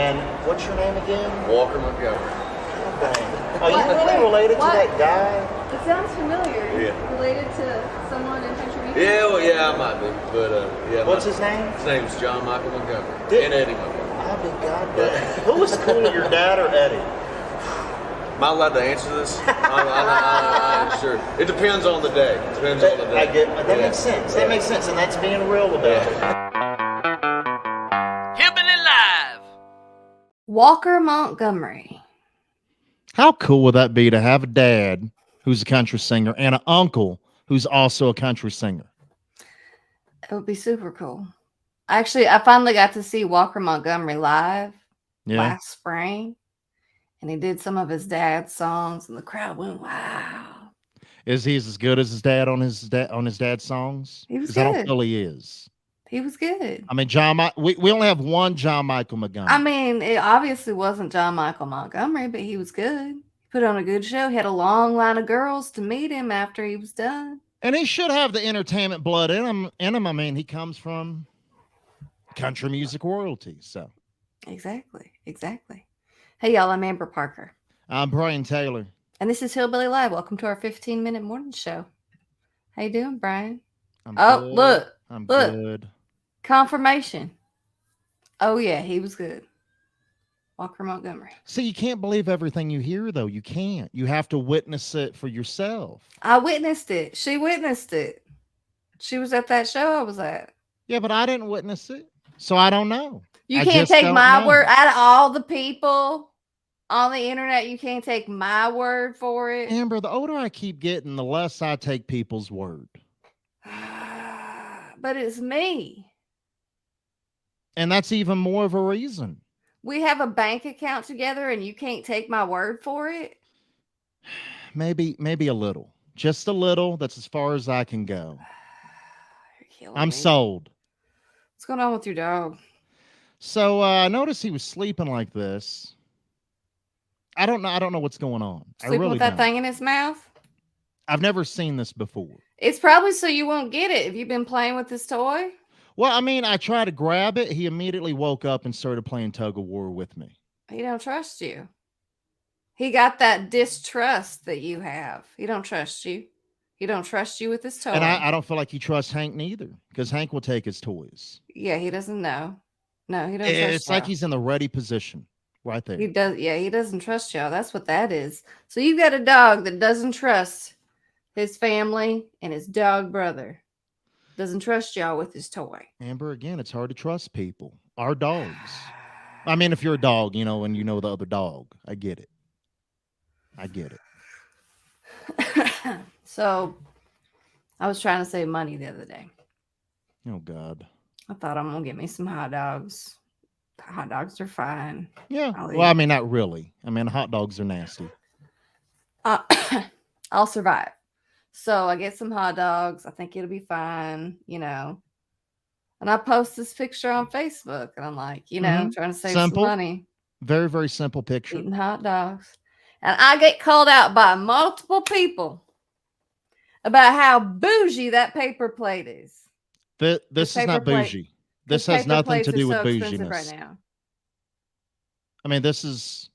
And what's your name again? Walker Montgomery. Are you really related to that guy? It sounds familiar. Yeah. Related to someone in country music? Yeah, well, yeah, I might be. But, yeah. What's his name? His name's John Michael Montgomery. And Eddie Montgomery. I'll be goddamn. Who was cooler, your dad or Eddie? Am I allowed to answer this? I'm sure. It depends on the day. I get that makes sense. That makes sense, and that's being real about it. Hillbilly Live. Walker Montgomery. How cool would that be to have a dad who's a country singer and an uncle who's also a country singer? It would be super cool. Actually, I finally got to see Walker Montgomery live last spring, and he did some of his dad's songs, and the crowd went, wow. Is he as good as his dad on his dad's songs? He was good. I don't feel he is. He was good. I mean, we only have one John Michael Montgomery. I mean, it obviously wasn't John Michael Montgomery, but he was good. He put on a good show. He had a long line of girls to meet him after he was done. And he should have the entertainment blood in him. I mean, he comes from country music royalty. So exactly. Hey, y'all, I'm Amber Parker. I'm Brian Taylor. And this is Hillbilly Live. Welcome to our 15-minute morning show. How you doing, Brian? Good. Look. I'm good. Confirmation. Oh, yeah, he was good. Walker Montgomery. See, you can't believe everything you hear, though. You can't. You have to witness it for yourself. I witnessed it. She witnessed it. She was at that show I was at. Yeah, but I didn't witness it, so I don't know. You can't take my word. Out of all the people on the internet, you can't take my word for it. Amber, the older I keep getting, the less I take people's word. But it's me. And that's even more of a reason. We have a bank account together and you can't take my word for it? Maybe a little. Just a little. That's as far as I can go. I'm sold. What's going on with your dog? So I noticed he was sleeping like this. I don't know what's going on. Sleeping with that thing in his mouth? I've never seen this before. It's probably so you won't get it. Have you been playing with this toy? Well, I mean, I tried to grab it. He immediately woke up and started playing tug of war with me. He don't trust you. He got that distrust that you have. He don't trust you. He don't trust you with his toy. And I don't feel like he trusts Hank neither, because Hank will take his toys. Yeah, he doesn't know. No, he doesn't trust It's like he's in the ready position right there. He does. Yeah, he doesn't trust y'all. That's what that is. So you've got a dog that doesn't trust his family and his dog brother. Doesn't trust y'all with his toy. Amber, again, it's hard to trust people. Our dogs. I mean, if you're a dog, and you know the other dog, I get it. So I was trying to save money the other day. Oh, God. I thought I'm going to get me some hot dogs. Hot dogs are fine. Yeah. Well, I mean, not really. I mean, hot dogs are nasty. I'll survive. So I get some hot dogs. I think it'll be fine, And I post this picture on Facebook, and I'm like, trying to save some money. Very, very simple picture. Eating hot dogs. And I get called out by multiple people about how bougie that paper plate is. This is not bougie. This has nothing to do with bouginess. Right now. I mean, this is...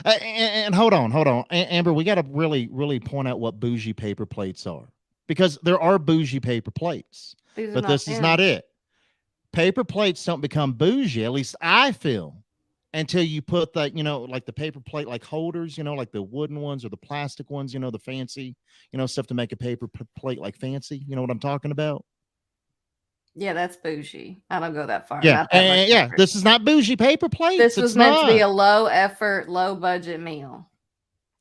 And hold on. Amber, we got to really, really point out what bougie paper plates are. Because there are bougie paper plates. But this is not it. Paper plates don't become bougie, at least I feel, until you put that, like the paper plate, like holders, like the wooden ones or the plastic ones, the fancy, stuff to make a paper plate like fancy. You know what I'm talking about? Yeah, that's bougie. I don't go that far. Yeah, this is not bougie paper plates. This was meant to be a low effort, low budget meal.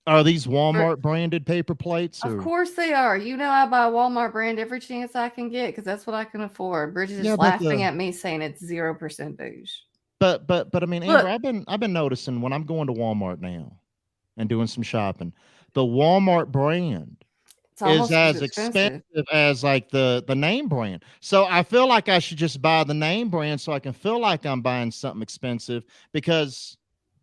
Are these Walmart branded paper plates? Of course they are. I buy a Walmart brand every chance I can get because that's what I can afford. Bridget is laughing at me saying it's 0% bougie. But I mean, Amber, I've been noticing when I'm going to Walmart now and doing some shopping, the Walmart brand is as expensive as like the name brand. So I feel like I should just buy the name brand so I can feel like I'm buying something expensive because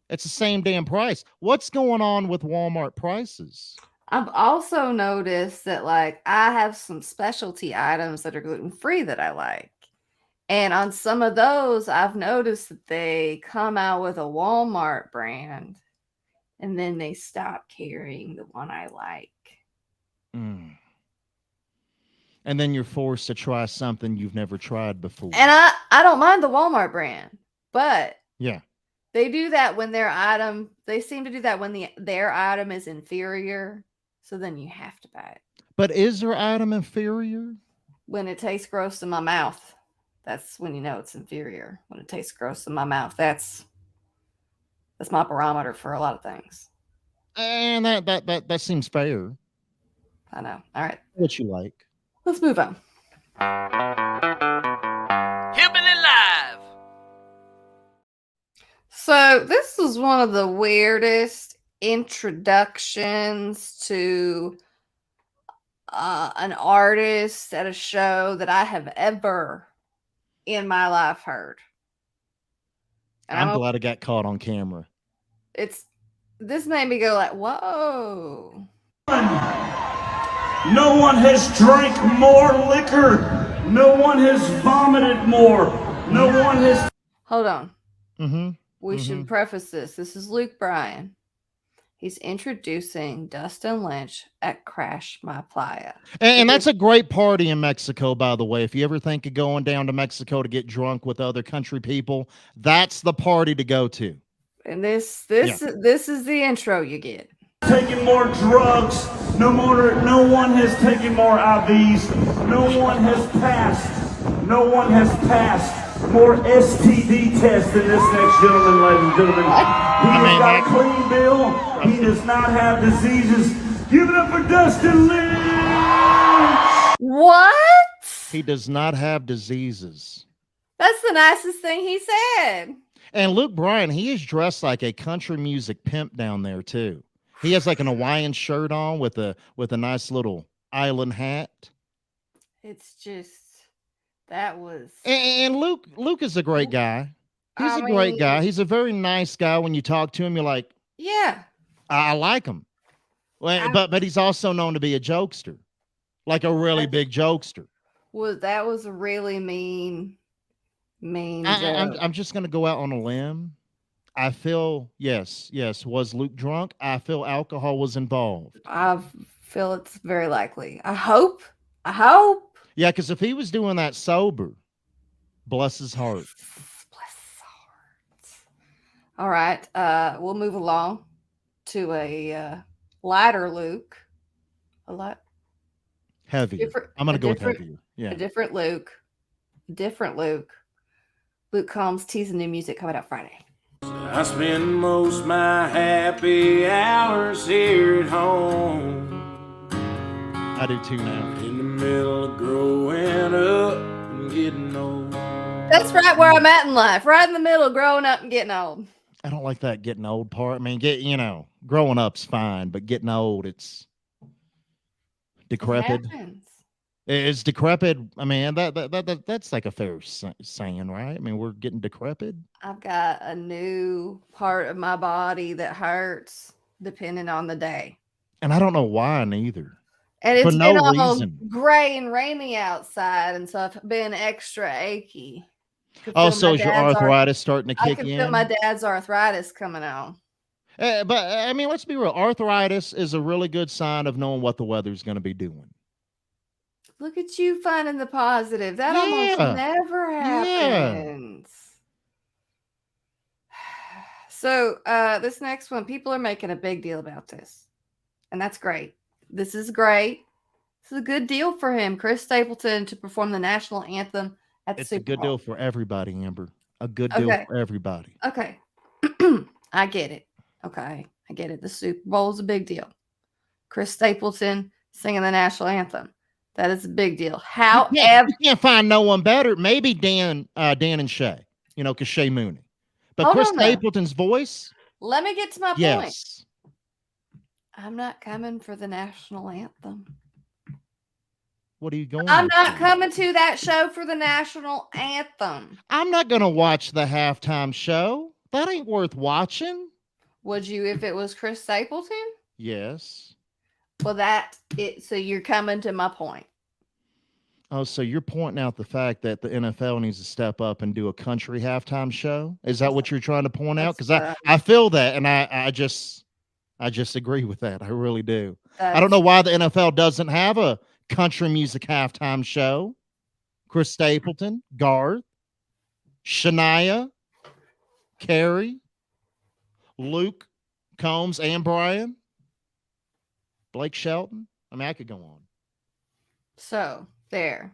it's the same damn price. What's going on with Walmart prices? I've also noticed that I have some specialty items that are gluten-free that I like. And on some of those, I've noticed that they come out with a Walmart brand and then they stop carrying the one I like. Mm. And then you're forced to try something you've never tried before. And I don't mind the Walmart brand, but yeah, they do that when they seem to do that when their item is inferior. So then you have to buy it. but is their item inferior? When it tastes gross in my mouth, that's when you know it's inferior. When it tastes gross in my mouth, that's my barometer for a lot of things. And that seems fair. I know. All right. What you like? Let's move on. Hillbilly Live. So this is one of the weirdest introductions to an artist at a show that I have ever in my life heard. And I'm glad it got caught on camera. This made me go like, whoa. No one has drank more liquor. No one has vomited more. No one has... Hold on. Mm-hmm. We should preface this. This is Luke Bryan. He's introducing Dustin Lynch at Crash My Playa. And that's a great party in Mexico, by the way. If you ever think of going down to Mexico to get drunk with other country people, that's the party to go to. And this is the intro you get. Taking more drugs. No one has taken more IVs. No one has passed more STD tests than this next gentleman, ladies and gentlemen. He has got a clean bill. He does not have diseases. Give it up for Dustin Lynch. What? He does not have diseases. That's the nicest thing he said. And Luke Bryan, he is dressed like a country music pimp down there too. He has like an Hawaiian shirt on with a nice little island hat. It's just that was. And Luke is a great guy. He's a great guy. He's a very nice guy. When you talk to him, you're like, yeah, I like him. Well, but he's also known to be a jokester, like a really big jokester. That was a really mean. I'm just gonna go out on a limb. I feel yes. Was Luke drunk? I feel alcohol was involved. I feel it's very likely. I hope. Yeah, because if he was doing that sober, bless his heart. All right. We'll move along to a lighter Luke. A lot heavier. I'm gonna go with heavier. Yeah. A different Luke. Luke Combs teasing new music coming out Friday. I spend most my happy hours here at home. I do too now. In the middle of growing up and getting old. That's right where I'm at in life. Right in the middle, growing up and getting old. I don't like that getting old part. I mean, growing up's fine, but getting old, it's decrepit. It's decrepit. I mean, that's like a fair saying, right? I mean, we're getting decrepit. I've got a new part of my body that hurts depending on the day. And I don't know why neither. And it's for no been reason. Gray and rainy outside, and so I've been extra achy. Oh, so is your arthritis starting to kick in? I can feel my dad's arthritis coming on. But I mean, let's be real. Arthritis is a really good sign of knowing what the weather's going to be doing. Look at you finding the positive. That almost never happens. Yeah. So this next one, people are making a big deal about this. And that's great. This is great. This is a good deal for him. Chris Stapleton to perform the national anthem at the Super Bowl. It's a good deal for everybody, Amber. A good deal for everybody. Okay. I get it. Okay. I get it. The Super Bowl is a big deal. Chris Stapleton singing the national anthem. That is a big deal. However, you can't find no one better. Maybe Dan and Shay, because Shay Mooney. But Chris Stapleton's voice. Let me get to my point. I'm not coming for the national anthem. What are you going? I'm not coming to that show for the national anthem. I'm not going to watch the halftime show. That ain't worth watching. Would you if it was Chris Stapleton? Yes. Well, so you're coming to my point. Oh, so you're pointing out the fact that the NFL needs to step up and do a country halftime show? Is that what you're trying to point out? That's Because I feel that, and I just agree with that. I really do. I don't that's know why the NFL doesn't have a country music halftime show. Chris Stapleton, Garth, Shania, Carrie, Luke Combs, and Brian, Blake Shelton. I mean, I could go on. so there.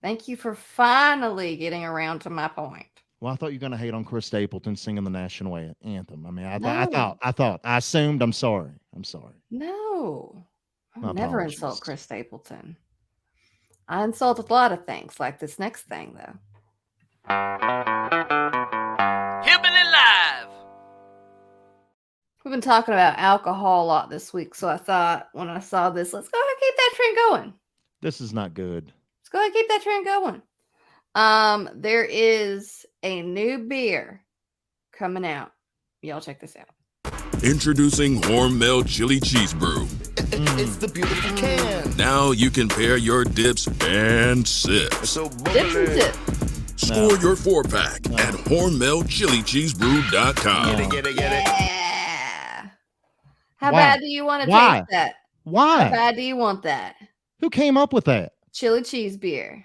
Thank you for finally getting around to my point. Well, I thought you were going to hate on Chris Stapleton singing the national anthem. I mean, No. I assumed. I'm sorry. No. My I'll never apologies. insult Chris Stapleton. I insult a lot of things, like this next thing, though. Hillbilly Live. We've been talking about alcohol a lot this week, so I thought when I saw this, let's go ahead and keep that trend going. This is not good. Let's go ahead and keep that trend going. There is a new beer coming out. Y'all check this out. Introducing Hormel Chili Cheese Brew. It's the beautiful can. Now you can pair your dips and sips. So Dips and dip. Score your 4-pack at HormelChiliCheeseBrew.com. Get it. Yeah. How Why? bad do you want to Why? taste that? How Why? bad do you want that? Who came up with that? Chili cheese beer.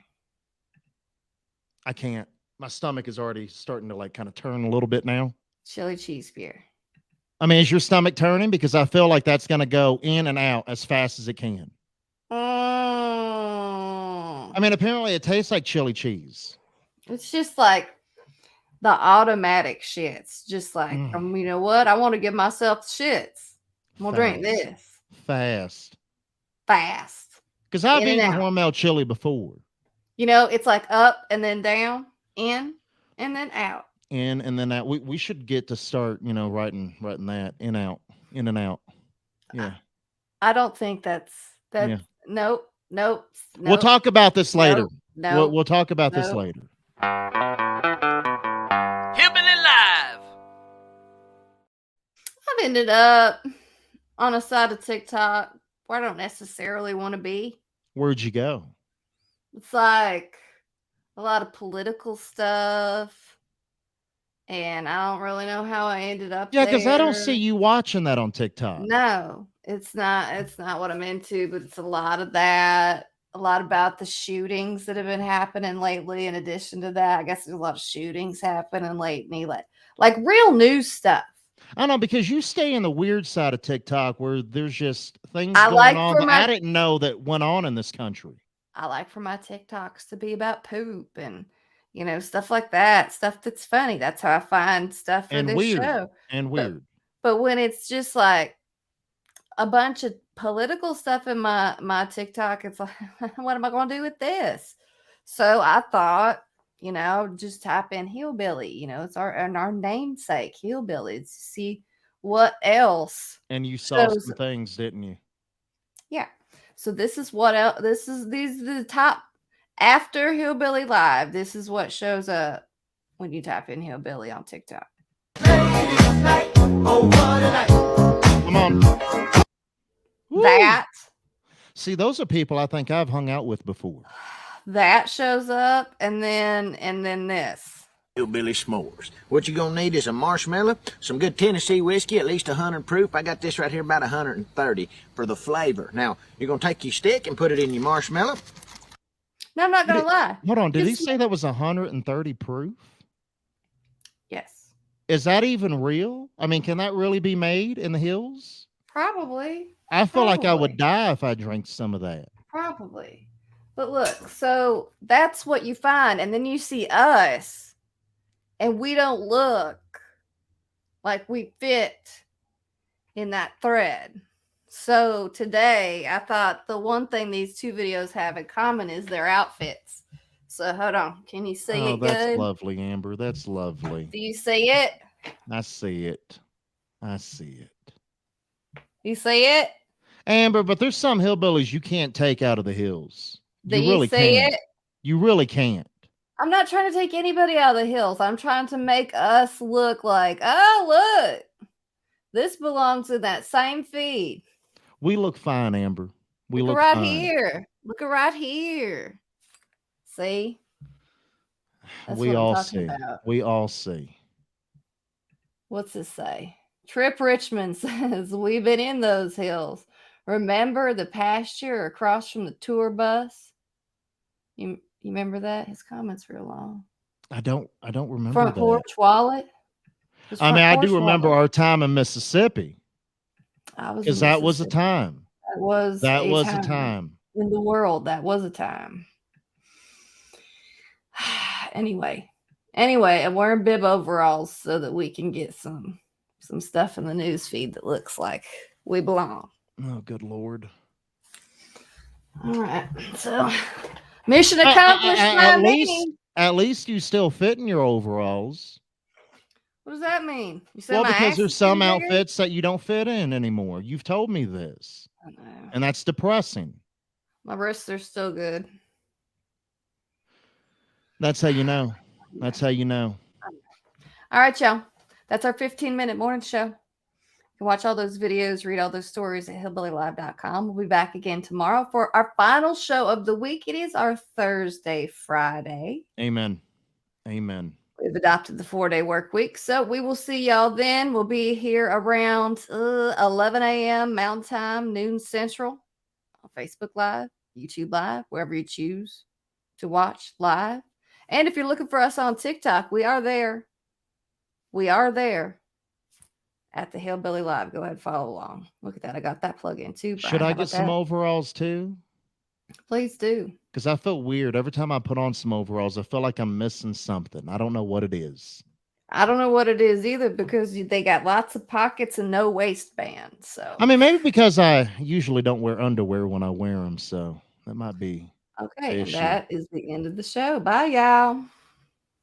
I can't. My stomach is already starting to like kind of turn a little bit now. Chili cheese beer. I mean, is your stomach turning? Because I feel like that's going to go in and out as fast as it can. I mean, apparently it tastes like chili cheese. It's just like the automatic shits. Just like, you know what? I want to give myself the shits. I'm going to drink this. Fast. In Because I've and eaten out. Hormel chili before. You know, it's like up and then down, in and then out. In and then out. We should get to start, writing that in and out. Yeah. I don't think that's Yeah. Nope. We'll talk about this later. No. We'll talk about this Nope. later. Hillbilly Live. I've ended up on a side of TikTok where I don't necessarily want to be. Where'd you go? It's like a lot of political stuff. And I don't really know how I ended up Yeah, because I don't there. see you watching that on TikTok. No, it's not what I'm into, but it's a lot of that. A lot about the shootings that have been happening lately. In addition to that, I guess there's a lot of shootings happening lately, like real news stuff. I know, because you stay in the weird side of TikTok where there's just things I going like on for that my- I didn't know that went on in this country. I like for my TikToks to be about poop and stuff like that, stuff that's funny. That's how I find stuff for And this weird. show. And weird. But when it's just like a bunch of political stuff in my TikTok, it's like, what am I going to do with this? So I thought, just type in hillbilly. It's our namesake, hillbilly. See what else. And you saw shows- some things, didn't you? Yeah. So this is what else. These are the top after Hillbilly Live. This is what shows up when you type in hillbilly on TikTok. Come on. Woo. That See, those are people I think I've hung out with before. shows up, and then this. Hillbilly s'mores. What you gonna need is a marshmallow, some good Tennessee whiskey, at least 100 proof. I got this right here about 130 for the flavor. Now, you're gonna take your stick and put it in your marshmallow. No, I'm not gonna lie. Hold on. Did he Just- say that was 130 proof? Yes, Is that even real? I mean, can that really be made in the hills? probably. I feel like I Probably. would die if I drank some of that. Probably. But look, so that's what you find. And then you see us, and we don't look like we fit in that thread. So today, I thought the one thing these two videos have in common is their outfits. So hold on. Can you see Oh, it that's good? lovely, Amber. That's lovely. Do you see it? I see it. I see it. You see it? Amber, but there's some hillbillies you can't take out of the hills. Do you really see can't. it? You really can't. I'm not trying to take anybody out of the hills. I'm trying to make us look like, oh, look, this belongs in that same feed. We look fine, Amber. We Look look right fine. here. Look right here. See? That's We what I'm all talking see. about. We all see. What's this say? Trip Richmond says, we've been in those hills. Remember the pasture across from the tour bus? You remember that? His comment's real long. I don't remember Front that. porch wallet? His I mean, front I porch do remember wallet. our time in Mississippi. I was in Because that was a Mississippi. time. That was That a was a time time. in the world. That was a time. Anyway, I'm wearing bib overalls so that we can get some stuff in the news feed that looks like we belong. Oh, good Lord. All right. So mission accomplished by me. At least you still fit in your overalls. What does that mean? You said Well, my because ass there's is some getting bigger? outfits that you don't fit in anymore. You've told me this. I know. And that's depressing. My wrists are still good. That's how you know. That's how you know. All right, y'all. That's our 15-minute morning show. You can watch all those videos, read all those stories at hillbillylive.com. We'll be back again tomorrow for our final show of the week. It is our Thursday, Friday. Amen. Amen. We've adopted the 4-day work week. So we will see y'all then. We'll be here around 11 a.m. Mountain Time, noon Central on Facebook Live, YouTube Live, wherever you choose to watch live. And if you're looking for us on TikTok, we are there. We are there at the Hillbilly Live. Go ahead and follow along. Look at that. I got that plug in too, Brian. Should I How get about some that? overalls too? Please do. Because I feel weird. Every time I put on some overalls, I feel like I'm missing something. I don't know what it is. I don't know what it is either because they got lots of pockets and no waistband. So I mean, maybe because I usually don't wear underwear when I wear them. So that might be okay, the and issue. that is the end of the show. Bye, y'all.